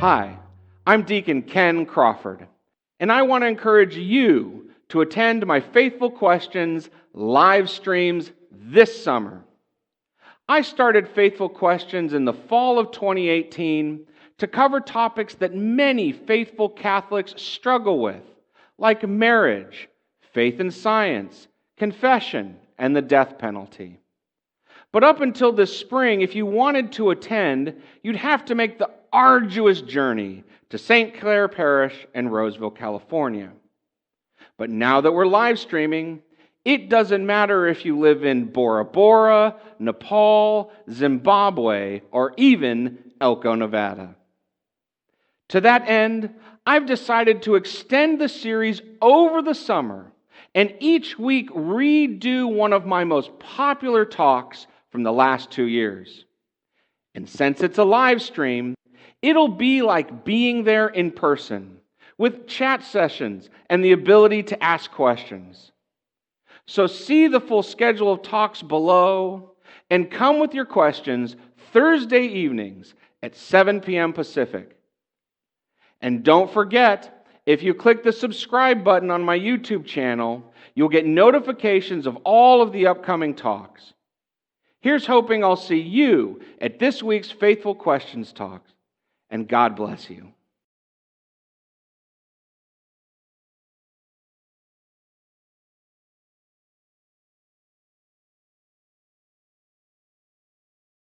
Hi, I'm Deacon Ken Crawford, and I want to encourage you to attend my Faithful Questions live streams this summer. I started Faithful Questions in the fall of 2018 to cover topics that many faithful Catholics struggle with, like marriage, faith and science, confession, and the death penalty. But up until this spring, if you wanted to attend, you'd have to make the arduous journey to St. Clair Parish in Roseville, California. But now that we're live streaming, it doesn't matter if you live in Bora Bora, Nepal, Zimbabwe, or even Elko, Nevada. To that end, I've decided to extend the series over the summer and each week redo one of my most popular talks from the last 2 years. And since it's a live stream, it'll be like being there in person, with chat sessions and the ability to ask questions. So see the full schedule of talks below and come with your questions Thursday evenings at 7 p.m. Pacific. And don't forget, if you click the subscribe button on my YouTube channel, you'll get notifications of all of the upcoming talks. Here's hoping I'll see you at this week's Faithful Questions talks, and God bless you.